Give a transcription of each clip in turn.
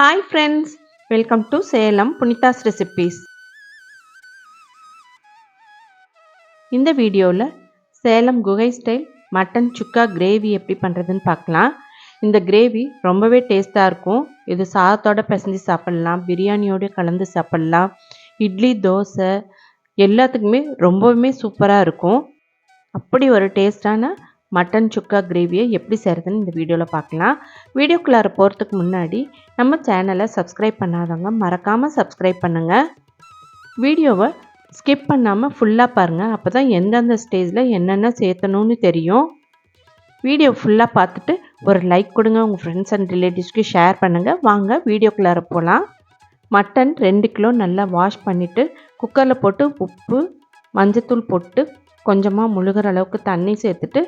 Hi friends, welcome to Salem Punita's Recipes. இந்த வீடியோவில் சேலம் குகை ஸ்டைல் மட்டன் சுக்கா கிரேவி எப்படி பண்ணுறதுன்னு பார்க்கலாம். இந்த கிரேவி ரொம்பவே டேஸ்ட்டாக இருக்கும். இது சாதத்தோடு பிசைஞ்சு சாப்பிட்லாம், பிரியாணியோடு கலந்து சாப்பிட்லாம், இட்லி தோசை எல்லாத்துக்குமே ரொம்பவுமே சூப்பராக இருக்கும். அப்படி ஒரு டேஸ்டான மட்டன் சுக்கா கிரேவியை எப்படி செய்கிறதுன்னு இந்த வீடியோவில் பார்க்கலாம். வீடியோக்குள்ளார போகிறதுக்கு முன்னாடி நம்ம சேனலை சப்ஸ்கிரைப் பண்ணாதவங்க மறக்காமல் சப்ஸ்கிரைப் பண்ணுங்கள். வீடியோவை ஸ்கிப் பண்ணாமல் ஃபுல்லாக பாருங்கள். அப்போ தான் எந்தெந்த ஸ்டேஜில் என்னென்ன சேர்த்தணும்னு தெரியும். வீடியோ ஃபுல்லாக பார்த்துட்டு ஒரு லைக் கொடுங்க, உங்கள் ஃப்ரெண்ட்ஸ் அண்ட் ரிலேட்டிவ்ஸ்க்கு ஷேர் பண்ணுங்கள். வாங்க வீடியோக்குள்ளார போகலாம். மட்டன் 2 கிலோ நல்லா வாஷ் பண்ணிவிட்டு குக்கரில் போட்டு உப்பு மஞ்சத்தூள் போட்டு கொஞ்சமாக முழுகிற அளவுக்கு தண்ணி சேர்த்துட்டு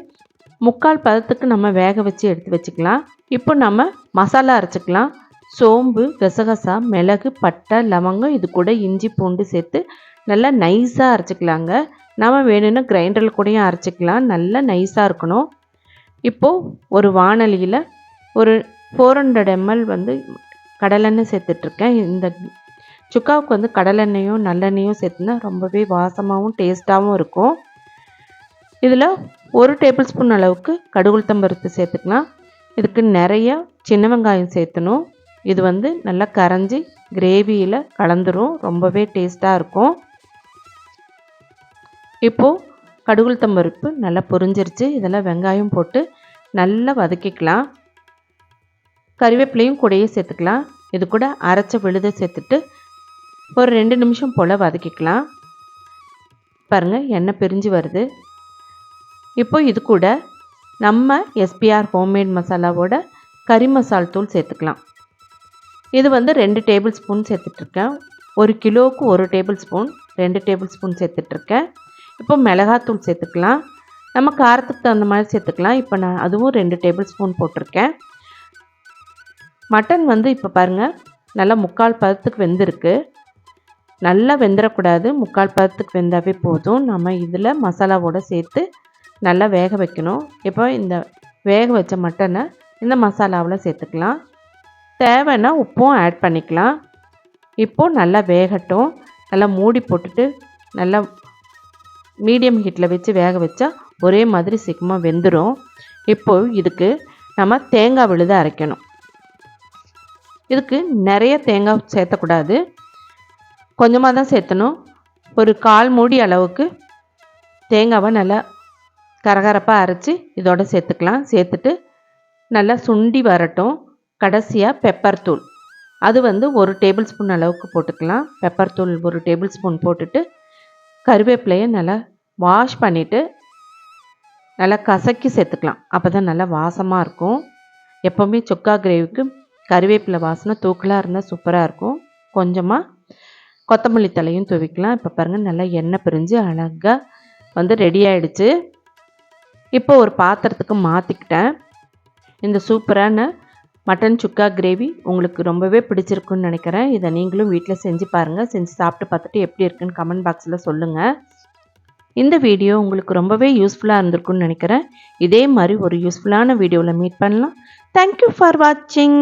3/4 பதத்துக்கு நம்ம வேக வச்சு எடுத்து வச்சுக்கலாம். இப்போ நம்ம மசாலா அரைச்சிக்கலாம். சோம்பு, கசகசா, மிளகு, பட்டை, லவங்கம், இது கூட இஞ்சி பூண்டு சேர்த்து நல்லா நைஸாக அரைச்சிக்கலாங்க. நம்ம வேணும்னா கிரைண்டரில் கூடயும் அரைச்சிக்கலாம். நல்லா நைஸாக இருக்கணும். இப்போது ஒரு வாணலியில் ஒரு 400 ml கடலெண்ணெய் சேர்த்துட்ருக்கேன். இந்த சுக்காவுக்கு கடலெண்ணெயும் நல்லெண்ணெயும் சேர்த்துனா ரொம்பவே வாசமாகவும் டேஸ்ட்டாகவும் இருக்கும். இதில் 1 டேபிள் ஸ்பூன் அளவுக்கு கடுகுளுத்தம் பருப்பு சேர்த்துக்கலாம். இதுக்கு நிறைய சின்ன வெங்காயம் சேர்த்தணும். இது நல்லா கரைஞ்சி கிரேவியில் கலந்துரும், ரொம்பவே டேஸ்ட்டாக இருக்கும். இப்போது கடுகுளுத்தம் பருப்பு நல்லா பொரிஞ்சிருச்சு. இதில் வெங்காயம் போட்டு நல்லா வதக்கிக்கலாம். கறிவேப்பிலையும் கூடயே சேர்த்துக்கலாம். இது கூட அரைச்ச விழுதை சேர்த்துட்டு ஒரு 2 நிமிஷம் போல் வதக்கிக்கலாம். பாருங்கள், எண்ணெய் பிரிஞ்சு வருது. இப்போ இது கூட நம்ம SPR ஹோம்மேட் மசாலாவோட கறி மசால் தூள் சேர்த்துக்கலாம். இது 2 டேபிள் ஸ்பூன் சேர்த்துட்ருக்கேன். 1 கிலோவுக்கு 1 டேபிள் ஸ்பூன், 2 டேபிள் ஸ்பூன் சேர்த்துட்ருக்கேன். இப்போ மிளகாத்தூள் சேர்த்துக்கலாம். நம்ம காரத்துக்கு தகுந்த மாதிரி சேர்த்துக்கலாம். இப்போ நான் அதுவும் 2 டேபிள் ஸ்பூன் போட்டிருக்கேன். மட்டன் இப்போ பாருங்கள் நல்லா 3/4 பதத்துக்கு வெந்திருக்கு. நல்லா வெந்துடக்கூடாது, 3/4 பதத்துக்கு வெந்தாவே போதும். நம்ம இதில் மசாலாவோடு சேர்த்து நல்லா வேக வைக்கணும். இப்போ இந்த வேக வச்ச மட்டனை இந்த மசாலாவில் சேர்த்துக்கலாம். தேவைன்னா உப்பும் ஆட் பண்ணிக்கலாம். இப்போது நல்லா வேகட்டும். நல்லா மூடி போட்டுட்டு நல்லா மீடியம் ஹீட்டில் வச்சு வேக வச்சா ஒரே மாதிரி சீக்கிரமாக வெந்துடும். இப்போது இதுக்கு நம்ம தேங்காய் விழுத அரைக்கணும். இதுக்கு நிறைய தேங்காய் சேர்த்தக்கூடாது, கொஞ்சமாக தான் சேர்த்தணும். ஒரு 1/4 மூடி அளவுக்கு தேங்காவை நல்லா கரகரப்பாக அரைச்சி இதோட சேர்த்துக்கலாம். சேர்த்துட்டு நல்லா சுண்டி வரட்டும். கடைசியாக பெப்பர் தூள் அது 1 டேபிள் ஸ்பூன் அளவுக்கு போட்டுக்கலாம். பெப்பர் தூள் 1 டேபிள் ஸ்பூன் போட்டுட்டு கருவேப்பிலையை நல்லா வாஷ் பண்ணிவிட்டு நல்லா கசக்கி சேர்த்துக்கலாம். அப்போ தான் நல்லா வாசமாக இருக்கும். எப்போவுமே சுக்கா கிரேவிக்கு கருவேப்பிலை வாசனை தூக்கலாக இருந்தால் சூப்பராக இருக்கும். கொஞ்சமாக கொத்தமல்லி தலையும் துவிக்கலாம். இப்போ பாருங்கள், நல்லா எண்ணெய் பிரிஞ்சு அழகாக ரெடி ஆகிடுச்சு. இப்போ ஒரு பாத்திரத்துக்கு மாற்றிக்கிட்டேன். இந்த சூப்பரான மட்டன் சுக்கா கிரேவி உங்களுக்கு ரொம்பவே பிடிச்சிருக்குன்னு நினைக்கிறேன். இதை நீங்களும் வீட்டில் செஞ்சு பாருங்கள். செஞ்சு சாப்பிட்டு பார்த்துட்டு எப்படி இருக்குன்னு கமெண்ட் பாக்ஸில் சொல்லுங்கள். இந்த வீடியோ உங்களுக்கு ரொம்பவே யூஸ்ஃபுல்லாக இருந்திருக்குன்னு நினைக்கிறேன். இதே மாதிரி ஒரு யூஸ்ஃபுல்லான வீடியோவில் மீட் பண்ணலாம். தேங்க்யூ ஃபார் வாட்சிங்.